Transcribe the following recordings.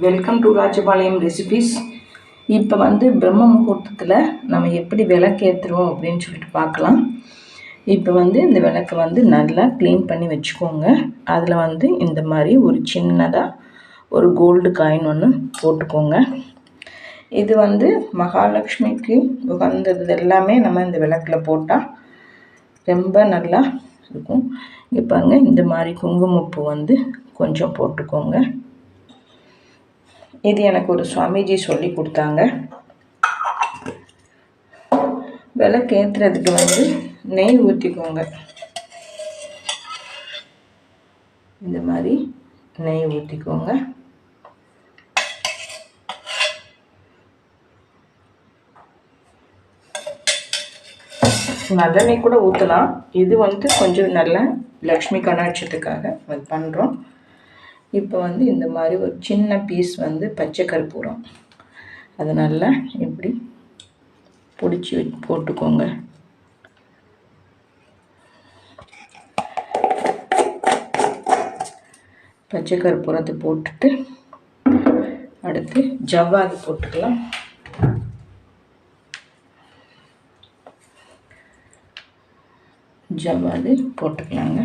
Welcome to Rajapalayam recipes. இப்போ பிரம்ம முகூர்த்தத்தில் நம்ம எப்படி விளக்கேற்றுறோம் அப்படின்னு சொல்லிட்டு பார்க்கலாம். இப்போ இந்த விளக்கை நல்லா க்ளீன் பண்ணி வச்சுக்கோங்க. அதில் இந்த மாதிரி ஒரு சின்னதாக ஒரு கோல்டு காயின் ஒன்று போட்டுக்கோங்க. இது மகாலட்சுமிக்கு உகந்தது எல்லாமே நம்ம இந்த விளக்கில் போட்டால் ரொம்ப நல்லா இருக்கும். இங்கே பாருங்கள், இந்த மாதிரி குங்குமப்பூ கொஞ்சம் போட்டுக்கோங்க. இது எனக்கு ஒரு சுவாமிஜி சொல்லி கொடுத்தாங்க. விளக்கு ஏற்றுறதுக்கு நெய் ஊற்றிக்கோங்க. இந்த மாதிரி நெய் ஊற்றிக்கோங்க. நல்லெண்ணெய் கூட ஊற்றலாம். இது கொஞ்சம் நல்ல லக்ஷ்மி கடாட்சத்துக்காக பண்ணுறோம். இப்போ இந்த மாதிரி ஒரு சின்ன பீஸ் பச்சை கற்பூரம் அதை நல்லா இப்படி பிடிச்சி போட்டுக்கோங்க. பச்சை கற்பூரத்தை போட்டுட்டு அடுத்து ஜவ்வாது போட்டுக்கலாம். ஜவ்வாது போட்டுக்கலாங்க.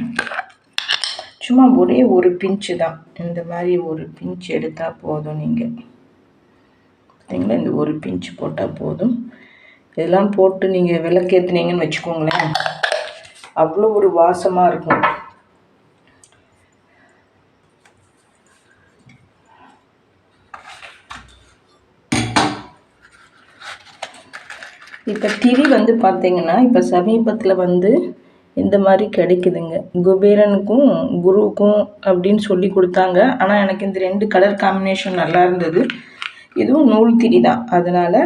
சும்மா ஒரே ஒரு பிஞ்சு தான், இந்த மாதிரி ஒரு பிஞ்சு எடுத்தால் போதும். நீங்கள் பார்த்தீங்களா, இந்த ஒரு பிஞ்சு போட்டால் போதும். இதெல்லாம் போட்டு நீங்கள் விளக்கேற்றுனீங்கன்னு வச்சுக்கோங்களேன், அவ்வளோ ஒரு வாசமாக இருக்கும். இப்போ திரி பார்த்தீங்கன்னா இப்போ சமீபத்தில் இந்த மாதிரி கிடைக்குதுங்க. குபேரனுக்கும் குருவுக்கும் அப்படின்னு சொல்லி கொடுத்தாங்க. ஆனால் எனக்கு இந்த 2 கலர் காம்பினேஷன் நல்லா இருந்தது. இதுவும் நூல் திரி தான், அதனால்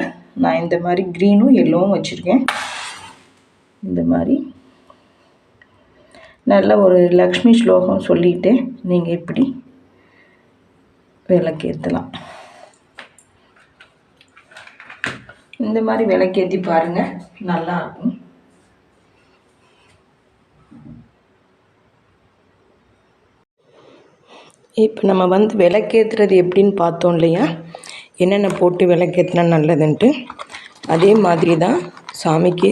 நான் இந்த மாதிரி க்ரீனும் எல்லோவும் வச்சுருக்கேன். இந்த மாதிரி நல்ல ஒரு லக்ஷ்மி ஸ்லோகம் சொல்லிவிட்டு நீங்கள் இப்படி விளக்கேற்றலாம். இந்த மாதிரி விளக்கேற்றி பாருங்கள், நல்லாயிருக்கும். இப்போ நம்ம விளக்கேற்றுறது எப்படின்னு பார்த்தோம் இல்லையா, என்னென்ன போட்டு விளக்கேற்றினா நல்லதுன்ட்டு. அதே மாதிரி தான் சாமிக்கு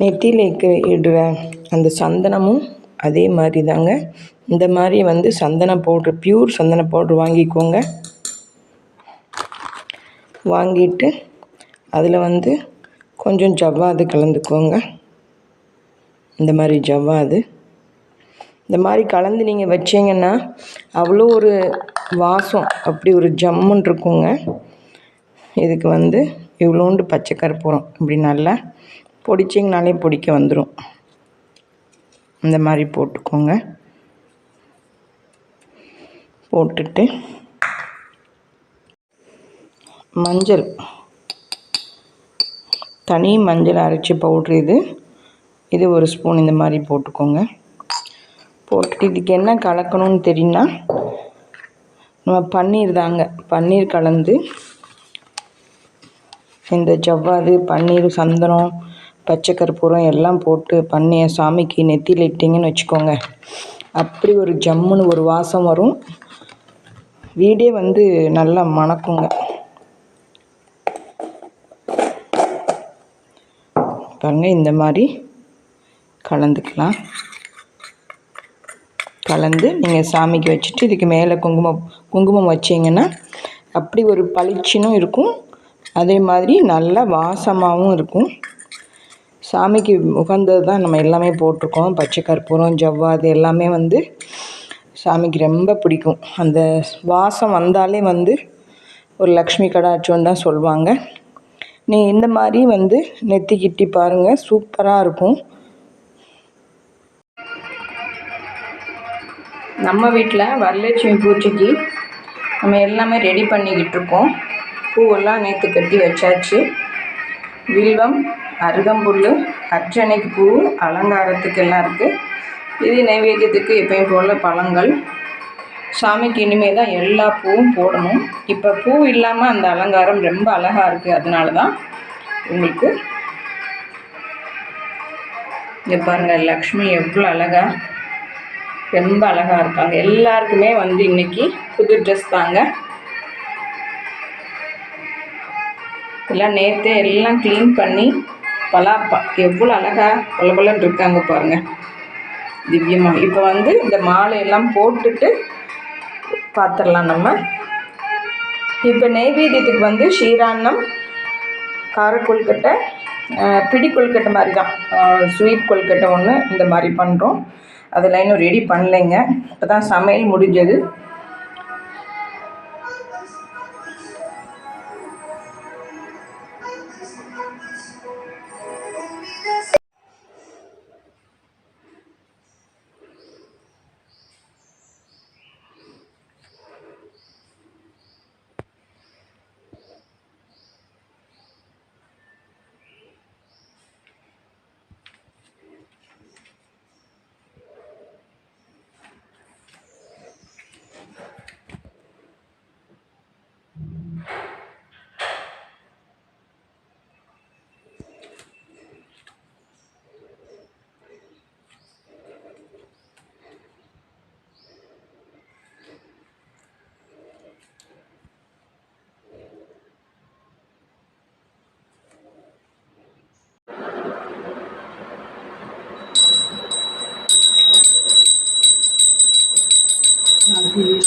நெத்தியில இடுற அந்த சந்தனமும் அதே மாதிரி தாங்க. இந்த மாதிரி சந்தன பவுட்ரு, பியூர் சந்தன பவுட்ரு வாங்கிக்கோங்க. வாங்கிட்டு அதில் கொஞ்சம் ஜவ்வாது கலந்துக்கோங்க. இந்த மாதிரி ஜவ்வாது இந்த மாதிரி கலந்து நீங்கள் வச்சிங்கன்னா அவ்வளோ ஒரு வாசம், அப்படி ஒரு ஜம்முன்னு இருக்குங்க. இதுக்கு இவ்வளோண்டு பச்சை கற்பூரம் இப்படி நல்லா பொடிச்சிங்கனாலே பொடிக்க வந்துடும். இந்த மாதிரி போட்டுக்கோங்க. போட்டுட்டு மஞ்சள், தனி மஞ்சள் அரைச்சி பவுட்ரு இது ஒரு ஸ்பூன் இந்த மாதிரி போட்டுக்கோங்க. போட்டுட்டு இதுக்கு என்ன கலக்கணும்னு தெரியும்னா, நம்ம பன்னீர் தாங்க. பன்னீர் கலந்து இந்த ஜவ்வாது, பன்னீர், சந்தனம், பச்சை கற்பூரம் எல்லாம் போட்டு சாமிக்கு நெத்தியில் இட்டிங்கன்னு வச்சுக்கோங்க, அப்படி ஒரு ஜம்முன்னு ஒரு வாசம் வரும். வீடே நல்லா மணக்குங்க. பாருங்கள், இந்த மாதிரி கலந்துக்கலாம். கலந்து நீங்கள் சாமிக்கு வச்சுட்டு இதுக்கு மேலே குங்குமம் வச்சிங்கன்னா அப்படி ஒரு பளிச்சுன்னும் இருக்கும். அதே மாதிரி நல்ல வாசமாகவும் இருக்கும். சாமிக்கு உகந்தது தான் நம்ம எல்லாமே போட்டிருக்கோம். பச்சை கற்பூரம், ஜவ்வாது எல்லாமே சாமிக்கு ரொம்ப பிடிக்கும். அந்த வாசம் வந்தாலே ஒரு லக்ஷ்மி கடாட்சம் தான் சொல்லுவாங்க. நீ இந்த மாதிரி நெத்திக்கிட்டி பாருங்கள், சூப்பராக இருக்கும். நம்ம வீட்டில் வரலட்சுமி பூஜைக்கு நம்ம எல்லாமே ரெடி பண்ணிக்கிட்டு இருக்கோம். பூவெல்லாம் நேற்று கட்டி வச்சாச்சு. வில்வம், அருகம்புல், அர்ச்சனைக்கு பூ, அலங்காரத்துக்கு எல்லாம் இருக்குது. இது நைவேத்தியத்துக்கு எப்பயும் போல் பழங்கள். சாமிக்கு இனிமேல் தான் எல்லா பூவும் போடணும். இப்போ பூ இல்லாமல் அந்த அலங்காரம் ரொம்ப அழகாக இருக்குது. அதனால தான் உங்களுக்கு இங்கே பாருங்கள், லக்ஷ்மி எவ்வளோ அழகாக, ரொம்ப அழகாக இருக்காங்க. எல்லாருக்குமே இன்றைக்கி புது ட்ரெஸ் தாங்க. எல்லாம் நேற்றே எல்லாம் க்ளீன் பண்ணி எவ்வளோ அழகாக பலபலன்னு இருக்காங்க பாருங்கள், திவ்யமாக. இப்போ வந்து இந்த மாலையெல்லாம் போட்டுட்டு பார்த்துடலாம் நம்ம. இப்போ நெய்வேத்தியத்துக்கு வந்து ஷீரான்னம், கார கொழுக்கட்டை, பிடி கொழுக்கட்டை மாதிரி தான், ஸ்வீட் கொழுக்கட்டை ஒன்று இந்த மாதிரி பண்ணுறோம். அதெல்லாம் இன்னும் ரெடி பண்ணலைங்க, இப்போ தான் சமையல் முடிஞ்சது.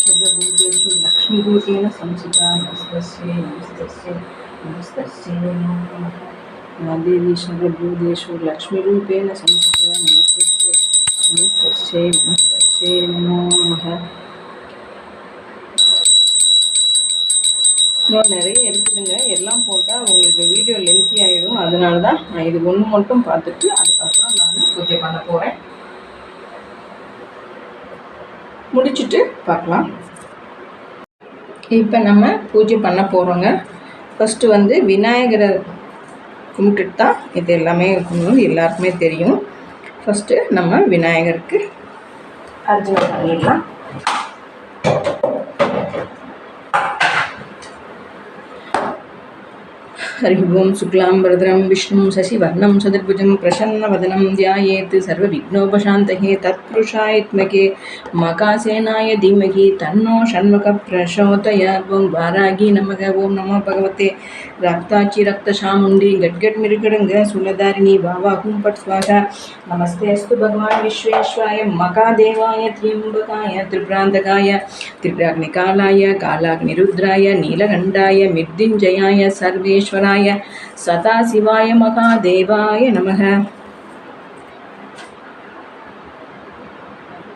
सर्वभूतेषु लक्ष्मीरूपेण संस्थिता नमस्तस्यै नमस्तस्यै नमस्तस्यै नमो नमः। देवी सर्वभूतेषु लक्ष्मीरूपेण संस्थिता नमस्तस्यै नमस्तस्यै नमस्तस्यै नमो नमः। இன்னும் நிறைய இருக்குதுங்க, எல்லாம் போட்டால் உங்களுக்கு வீடியோ லென்த்தி ஆகிடும். அதனால தான் நான் இது ஒன்று மட்டும் பார்த்துட்டு அதுக்கப்புறம் நான் பூஜை பண்ண போகிறேன். முடிச்சுட்டு பார்க்கலாம். இப்போ நம்ம பூஜை பண்ண போகிறோங்க. ஃபஸ்ட்டு வந்து விநாயகரை கும்பிட்டுட்டு தான் இது எல்லாமே கும்பிடணும், எல்லாருக்குமே தெரியும். ஃபஸ்ட்டு நம்ம விநாயகருக்கு அர்ச்சனை பண்ணிடலாம். हरि ओं शुक्लांबरधरं विष्णुं शशिवर्णं चतुर्भुजं प्रसन्नवदनं ध्यायेत् सर्वविघ्नोपशान्तये तत्पुरुषाय विद्महे मकासेनाय धीमहि तन्नो षण्मुखः प्रचोदयात्। ओं वारागी नमः। ओं नमो भगवते रक्ताची रक्तचामुण्डी गड्गड्मृगडङ्ग शूलधारिणी वावाहुं पट् स्वाहा। नमस्ते अस्तु भगवान् विश्वेश्वराय महादेवाय त्र्यम्बकाय त्रिप्रान्तकाय त्रिप्राग्निकालाय कालाग्निरुद्राय नीलकण्ठाय मृत्युञ्जयाय सर्वेश्वराय सदाशिवाय महादेवाय नमः।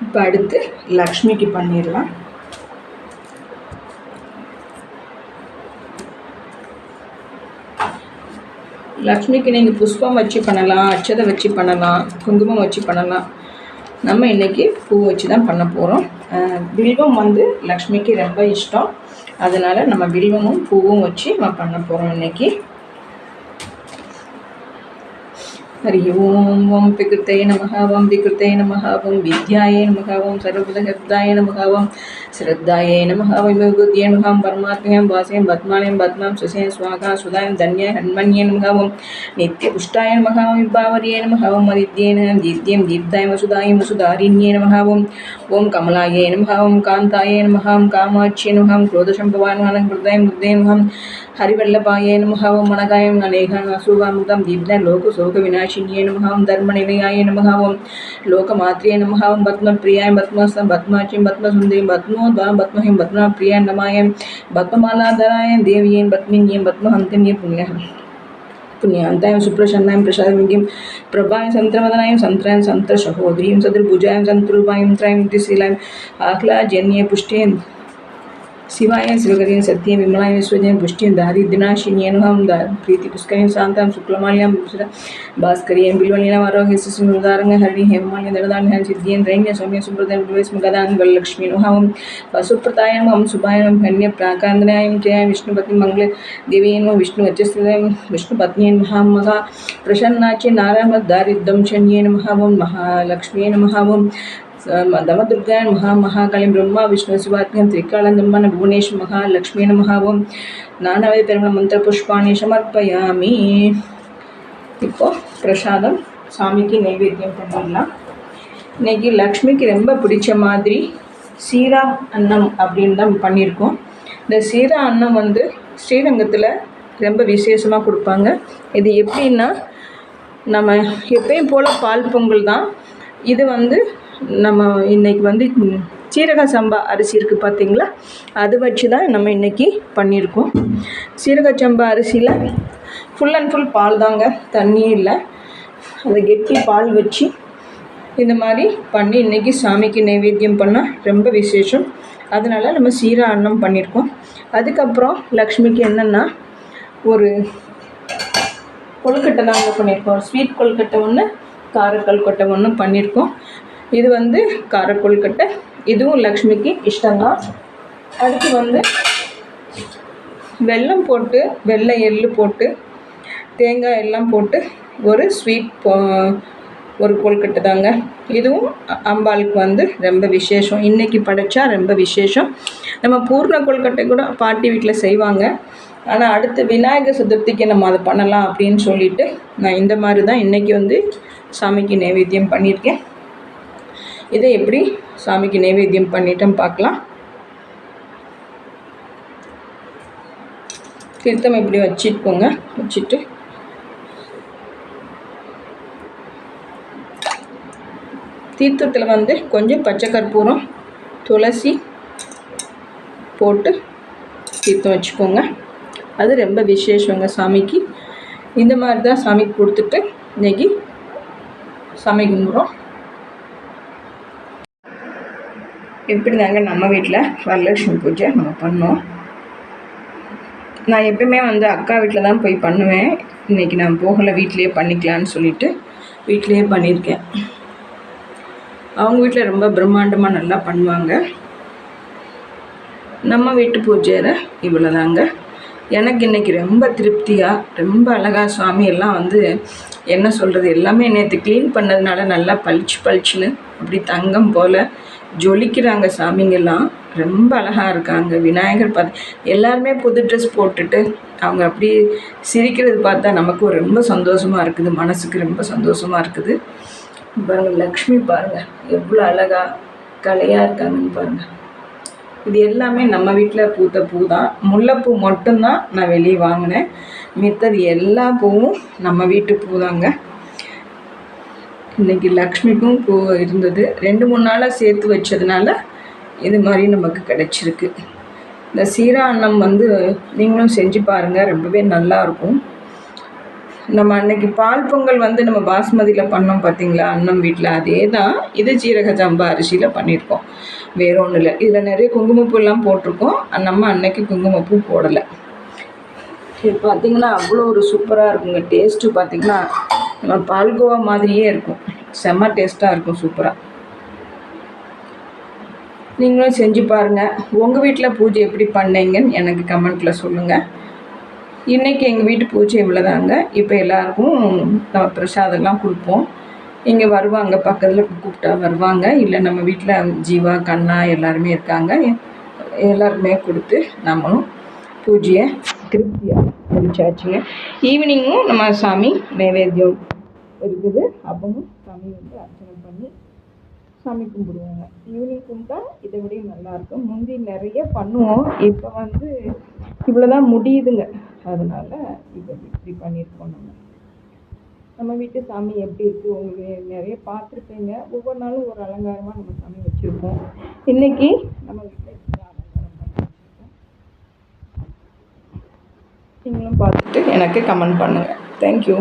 இப்போ அடுத்து லக்ஷ்மிக்கு பண்ணிடலாம். லக்ஷ்மிக்கு நீங்கள் புஷ்பம் வச்சு பண்ணலாம், அட்சதை வச்சு பண்ணலாம், குங்குமம் வச்சு பண்ணலாம். நம்ம இன்றைக்கி பூ வச்சு தான் பண்ண போகிறோம். வில்வம் வந்து லக்ஷ்மிக்கு ரொம்ப இஷ்டம், அதனால் நம்ம வில்வமும் பூவும் வச்சு நம்ம பண்ண போகிறோம் இன்றைக்கி. हरि ओं ओं विकृते नमः। ओं विकृते नमः। ओं विद्याय नमः। ओं सर्वभूतहृदाय नमः। ओं श्रद्धाय नमः। ओं विभूतिये नमः। परमात्म्यां वासें पद्मालयं पद्मां सुसें स्वाहा सुधां धन्याय हन्मन्ये नमः। ओं नित्यपुष्टाय नमः। ओं विभावर्ये नमः। ओं मदित्येन दीप्त्यं दीप्ताय वसुधाय वसुधारिण्ये नमः। ओं ओं कमलाय नमः। ओं कान्ताय नमः। ओं कामाक्ष्ये नमः। ओं क्रोधसम्भवान् हृदय मुद्दे नमः। हरिवल्लभाय नमः। ओं मनगाय अनेकान् अशुभामुदं दीप्ताय लोकशोकविनाशिन्ये नमः। ओं धर्मनिलयाय नमः। ओं लोकमात्रे नमः। ओं पद्मप्रियाय पद्मस्तं पद्माचिं पद्मसुन्दरीं पद्मोद्भां पद्महिं पद्मप्रियाय नमाय पद्ममालाधराय देव्यै पद्मिन्यै पद्महन्तिन्यै पुण्यान्ताय सुप्रसन्नाय प्रसादविज्ञं प्रभाय सन्त्रवदनाय सन्त्राय सन्त्रसहोदरीं सदृभुजाय सन्तरूपाय त्रायं दिशीलाय आह्लादजन्ये पुष्टे शिवाय शिवकरीं सत्यं विमलाय विश्वजन पुष्टिं दारिद्र्यनाशिन्ये नमः। प्रीति पुष्करीं शान्तां शुक्लमाल्यां भास्करीं बिल्वलीनां आरोग्य सुदारंग हरिणी हेममाल्य दरदान्य सिद्धिं त्रैण्य सौम्य सुप्रदं विस्मगदान् वरलक्ष्मी नमः। वसुप्रताय नमः। शुभाय नमः। धन्य प्राकान्दनाय जय विष्णुपति मंगल देवी नमः। विष्णु अच्युताय विष्णुपत्न्यै नमः। महा प्रसन्नाच्य नारायण दारिद्र्यं शन्ये नमः। महालक्ष्मी नमः। दमदुर्गाय नमः। महाकाली ब्रह्मा विष्णु शिवात्म्यं त्रिकालन्दम्बन भुवनेश महालक्ष्मी नमः। ओं नानाविध परिमल मंत्र पुष्पाणि समर्पयामि। இப்போ பிரசாதம் சாமிக்கு நைவேத்தியம் பண்ணிடலாம். இன்றைக்கி லக்ஷ்மிக்கு ரொம்ப பிடிச்ச மாதிரி சீரா அன்னம் அப்படின்னு தான் பண்ணியிருக்கோம். இந்த சீரா அன்னம் வந்து ஸ்ரீரங்கத்தில் ரொம்ப விசேஷமாக கொடுப்பாங்க. இது எப்படின்னா, நம்ம எப்பயும் போல் பால் பொங்கல் தான். இது வந்து நம்ம இன்றைக்கி வந்து சீரக சம்பா அரிசி இருக்குது பார்த்திங்களா, அது வச்சு தான் நம்ம இன்றைக்கி பண்ணியிருக்கோம். சீரக சம்பா அரிசியில் ஃபுல் அண்ட் ஃபுல் பால் தாங்க, தண்ணியே இல்லை. அதை கெட்டி பால் வச்சு இந்த மாதிரி பண்ணி இன்றைக்கி சாமிக்கு நைவேத்தியம் பண்ணால் ரொம்ப விசேஷம். அதனால் நம்ம சீரா அன்னம் பண்ணியிருக்கோம். அதுக்கப்புறம் லக்ஷ்மிக்கு என்னென்னா ஒரு கொழுக்கட்டை தாங்க பண்ணியிருக்கோம். ஸ்வீட் கொழுக்கட்டை ஒன்று, கார கொழுக்கட்டை ஒன்று பண்ணியிருக்கோம். இது வந்து கார கொழுக்கட்டை, இதுவும் லக்ஷ்மிக்கு இஷ்டம்தான். அடுத்து வந்து வெல்லம் போட்டு, வெள்ளை எள்ளு போட்டு, தேங்காய் எல்லாம் போட்டு ஒரு ஸ்வீட் ஒரு கொழுக்கட்டை தாங்க. இதுவும் அம்பாளுக்கு வந்து ரொம்ப விசேஷம். இன்றைக்கி படைச்சா ரொம்ப விசேஷம். நம்ம பூர்ண கொழுக்கட்டை கூட பாட்டி வீட்டில் செய்வாங்க. ஆனால் அடுத்து விநாயகர் சதுர்த்திக்கு நம்ம அதை பண்ணலாம் அப்படின்னு சொல்லிவிட்டு நான் இந்த மாதிரி தான் இன்றைக்கி வந்து சாமிக்கு நைவேத்தியம் பண்ணியிருக்கேன். இதை எப்படி சாமிக்கு நைவேத்தியம் பண்ணிட்டோம் பார்க்கலாம். தீர்த்தம் இப்படி வச்சுக்கோங்க. வச்சுட்டு தீர்த்தத்தில் வந்து கொஞ்சம் பச்சை கற்பூரம், துளசி போட்டு தீர்த்தம் வச்சுக்கோங்க. அது ரொம்ப விசேஷங்க சாமிக்கு. இந்த மாதிரி தான் சாமிக்கு கொடுத்துட்டு இன்றைக்கி சாமி கும்பிட்றோம். எப்படி தாங்க நம்ம வீட்டில் வரலட்சுமி பூஜை நம்ம பண்ணோம். நான் எப்பவுமே வந்து அக்கா வீட்டில் தான் போய் பண்ணுவேன். இன்றைக்கி நான் போகலை, வீட்டிலையே பண்ணிக்கலான்னு சொல்லிவிட்டு வீட்டிலையே பண்ணியிருக்கேன். அவங்க வீட்டில் ரொம்ப பிரம்மாண்டமாக நல்லா பண்ணுவாங்க. நம்ம வீட்டு பூஜையில் இவ்வளோ தாங்க. எனக்கு இன்றைக்கி ரொம்ப திருப்தியாக, ரொம்ப அழகாக சாமி எல்லாம் வந்து என்ன சொல்கிறது, எல்லாமே நேற்று க்ளீன் பண்ணதுனால நல்லா பளிச்சுன்னு அப்படி தங்கம் போல் ஜொலிக்கிறாங்க சாமிங்கெல்லாம். ரொம்ப அழகாக இருக்காங்க. விநாயகர் பார்த்து எல்லாருமே புது ட்ரெஸ் போட்டுட்டு அவங்க அப்படி சிரிக்கிறது பார்த்தா நமக்கு ரொம்ப சந்தோஷமாக இருக்குது, மனசுக்கு ரொம்ப சந்தோஷமாக இருக்குது. பாருங்கள், லக்ஷ்மி பாருங்கள் எவ்வளோ அழகாக கலையாக இருக்காங்கன்னு பாருங்கள். இது எல்லாமே நம்ம வீட்டில் பூத்த பூ தான். முல்லைப்பூ மட்டும்தான் நான் வெளியே வாங்கினேன். மித்தது எல்லா பூவும் நம்ம வீட்டு பூ தாங்க. இன்றைக்கி லக்ஷ்மிக்கும் பூ இருந்தது. 2-3 நாளாக சேர்த்து வச்சதுனால இது மாதிரி நமக்கு கிடச்சிருக்கு. இந்த சீரா அன்னம் வந்து நீங்களும் செஞ்சு பாருங்கள், ரொம்பவே நல்லாயிருக்கும். நம்ம அன்றைக்கி பால் பொங்கல் வந்து நம்ம பாஸ்மதியில் பண்ணோம் பார்த்திங்களா அன்னம் வீட்டில், அதே தான் இது சீரக சம்பா அரிசியில் பண்ணியிருக்கோம். வேறு ஒன்றும் இல்லை. இதில் நிறைய குங்குமப்பூலாம் போட்டிருக்கோம். நம்ம அன்னைக்கு குங்குமப்பூ போடலை. இது பார்த்திங்கன்னா அவ்வளோ ஒரு சூப்பராக இருக்குங்க. டேஸ்ட்டு பார்த்திங்கன்னா நம்ம பால்கோவா மாதிரியே இருக்கும். செம்ம டேஸ்ட்டாக இருக்கும், சூப்பராக. நீங்களும் செஞ்சு பாருங்கள். உங்கள் வீட்டில் பூஜை எப்படி பண்ணீங்கன்னு எனக்கு கமெண்ட்டில் சொல்லுங்கள். இன்றைக்கி எங்கள் வீட்டு பூஜை இவ்வளோதாங்க. இப்போ எல்லாருக்கும் நம்ம பிரசாதம்லாம் கொடுப்போம். இங்கே வருவாங்க, பக்கத்தில் கூப்பிட்டா வருவாங்க. இல்லை நம்ம வீட்டில் ஜீவா, கண்ணா எல்லாருமே இருக்காங்க. எல்லாருமே கொடுத்து நம்மளும் பூஜையை திருப்தியாக முடிச்சாச்சுங்க. ஈவினிங்கும் நம்ம சாமி நைவேத்தியம் இருக்குது. அப்பவும் சாமி வந்து அர்ச்சனை பண்ணி சாமி கும்பிடுவாங்க. ஈவினிங் கும்பிட்டா இதை விட நல்லாயிருக்கும். முந்தி நிறைய பண்ணுவோம், இப்போ வந்து இவ்வளோ தான் முடியுதுங்க. அதனால் இப்போ இப்படி பண்ணியிருக்கோம். நம்ம வீட்டு சாமி எப்படி இருக்குது உங்களுக்கு நிறைய பார்த்துருப்பீங்க. ஒவ்வொரு நாளும் ஒரு அலங்காரமாக நம்ம சாமி வச்சுருக்கோம். இன்றைக்கி நம்ம வீட்டில் அலங்காரம் பண்ணி வச்சுருக்கோம். நீங்களும் பார்த்துட்டு எனக்கு கமெண்ட் பண்ணுங்கள். தேங்க்யூ.